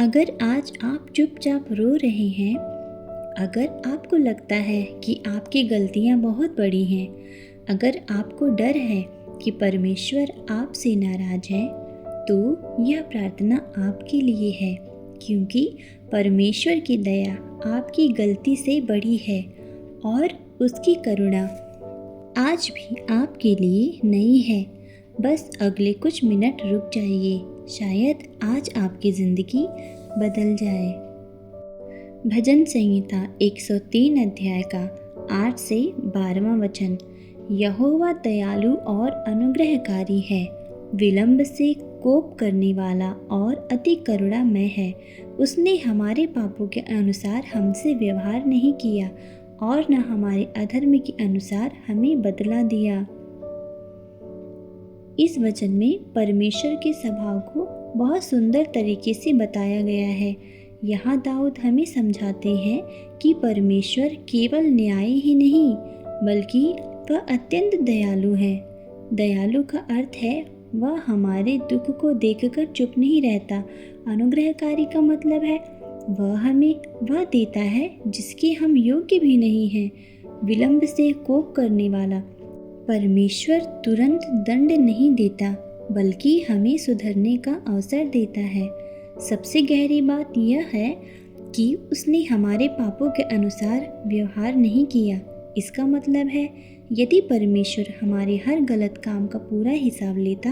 अगर आज आप चुपचाप रो रहे हैं, अगर आपको लगता है कि आपकी गलतियां बहुत बड़ी हैं, अगर आपको डर है कि परमेश्वर आपसे नाराज है, तो यह प्रार्थना आपके लिए है, क्योंकि परमेश्वर की दया आपकी गलती से बड़ी है और उसकी करुणा आज भी आपके लिए नई है। बस अगले कुछ मिनट रुक जाइए, शायद आज आपकी ज़िंदगी बदल जाए। भजन संहिता 103 अध्याय का 8 से 12वां वचन। यहोवा दयालु और अनुग्रहकारी है, विलंब से कोप करने वाला और अति करुणामय है। उसने हमारे पापों के अनुसार हमसे व्यवहार नहीं किया और न हमारे अधर्म के अनुसार हमें बदला दिया। इस वचन में परमेश्वर के स्वभाव को बहुत सुंदर तरीके से बताया गया है। यहाँ दाऊद हमें समझाते हैं कि परमेश्वर केवल न्याय ही नहीं, बल्कि वह अत्यंत दयालु है। दयालु का अर्थ है वह हमारे दुख को देखकर चुप नहीं रहता। अनुग्रहकारी का मतलब है वह हमें वह देता है जिसके हम योग्य भी नहीं हैं। विलंब से कोप करने वाला, परमेश्वर तुरंत दंड नहीं देता, बल्कि हमें सुधरने का अवसर देता है। सबसे गहरी बात यह है कि उसने हमारे पापों के अनुसार व्यवहार नहीं किया। इसका मतलब है यदि परमेश्वर हमारे हर गलत काम का पूरा हिसाब लेता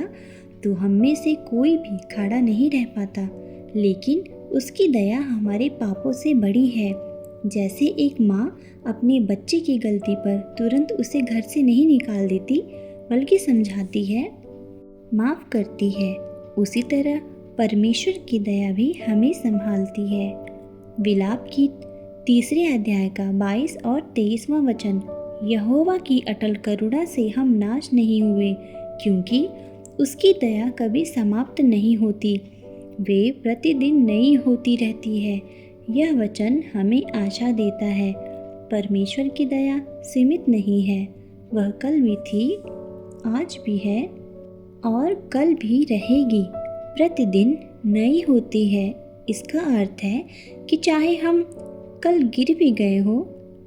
तो हम में से कोई भी खड़ा नहीं रह पाता। लेकिन उसकी दया हमारे पापों से बड़ी है। जैसे एक माँ अपने बच्चे की गलती पर तुरंत उसे घर से नहीं निकाल देती, बल्कि समझाती है, माफ़ करती है, उसी तरह परमेश्वर की दया भी हमें संभालती है। विलाप की 3 अध्याय का 22 और 23वां वचन। यहोवा की अटल करुणा से हम नाश नहीं हुए, क्योंकि उसकी दया कभी समाप्त नहीं होती, वे प्रतिदिन नई होती रहती है। यह वचन हमें आशा देता है। परमेश्वर की दया सीमित नहीं है, वह कल भी थी, आज भी है और कल भी रहेगी, प्रतिदिन नई होती है। इसका अर्थ है कि चाहे हम कल गिर भी गए हो,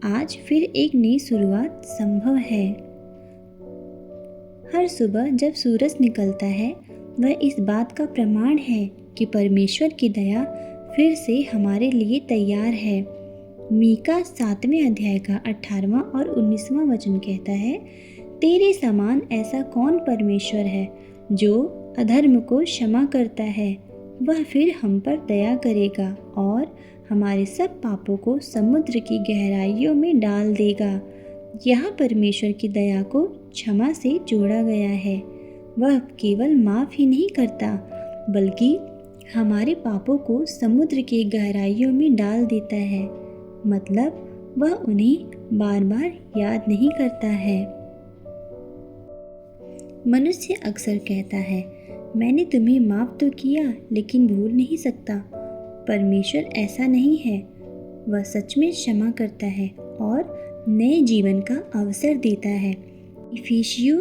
आज फिर एक नई शुरुआत संभव है। हर सुबह जब सूरज निकलता है, वह इस बात का प्रमाण है कि परमेश्वर की दया फिर से हमारे लिए तैयार है। मीका 7वें अध्याय का 18वां और 19वां वचन कहता है, तेरे समान ऐसा कौन परमेश्वर है जो अधर्म को क्षमा करता है। वह फिर हम पर दया करेगा और हमारे सब पापों को समुद्र की गहराइयों में डाल देगा। यहाँ परमेश्वर की दया को क्षमा से जोड़ा गया है। वह केवल माफ़ ही नहीं करता, बल्कि हमारे पापों को समुद्र की गहराइयों में डाल देता है। मतलब वह उन्हें बार बार याद नहीं करता है। मनुष्य अक्सर कहता है, मैंने तुम्हें माफ़ तो किया, लेकिन भूल नहीं सकता। परमेश्वर ऐसा नहीं है। वह सच में क्षमा करता है और नए जीवन का अवसर देता है। इफिसियों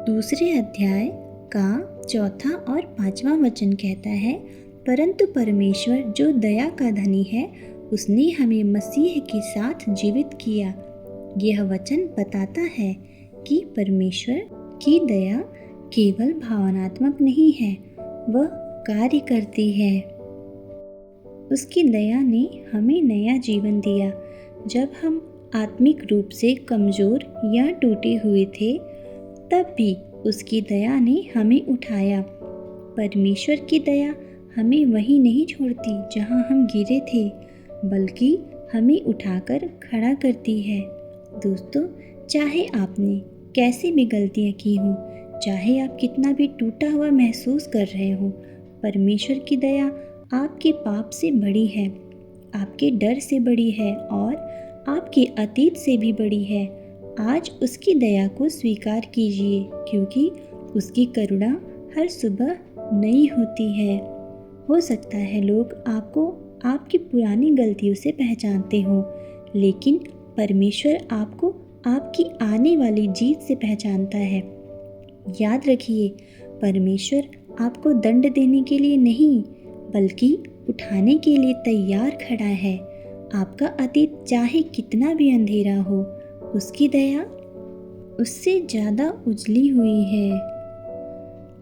2 अध्याय का 4 और 5वां वचन कहता है, परंतु परमेश्वर जो दया का धनी है, उसने हमें मसीह के साथ जीवित किया। यह वचन बताता है कि परमेश्वर की दया केवल भावनात्मक नहीं है, वह कार्य करती है। उसकी दया ने हमें नया जीवन दिया। जब हम आत्मिक रूप से कमज़ोर या टूटे हुए थे, तब भी उसकी दया ने हमें उठाया। परमेश्वर की दया हमें वहीं नहीं छोड़ती जहां हम गिरे थे, बल्कि हमें उठाकर खड़ा करती है। दोस्तों, चाहे आपने कैसे भी गलतियां की हों, चाहे आप कितना भी टूटा हुआ महसूस कर रहे हो, परमेश्वर की दया आपके पाप से बड़ी है, आपके डर से बड़ी है और आपके अतीत से भी बड़ी है। आज उसकी दया को स्वीकार कीजिए, क्योंकि उसकी करुणा हर सुबह नई होती है। हो सकता है लोग आपको आपकी पुरानी गलतियों से पहचानते हों, लेकिन परमेश्वर आपको आपकी आने वाली जीत से पहचानता है। याद रखिए, परमेश्वर आपको दंड देने के लिए नहीं, बल्कि उठाने के लिए तैयार खड़ा है। आपका अतीत चाहे कितना भी अंधेरा हो, उसकी दया उससे ज़्यादा उजली हुई है।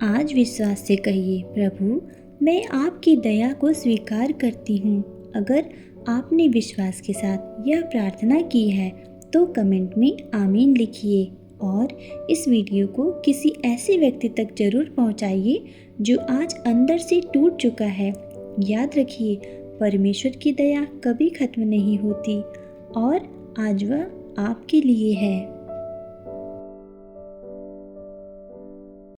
आज विश्वास से कहिए, प्रभु मैं आपकी दया को स्वीकार करती हूँ। अगर आपने विश्वास के साथ यह प्रार्थना की है तो कमेंट में आमीन लिखिए और इस वीडियो को किसी ऐसे व्यक्ति तक जरूर पहुँचाइए जो आज अंदर से टूट चुका है। याद रखिए, परमेश्वर की दया कभी खत्म नहीं होती और आज वह आपके लिए है।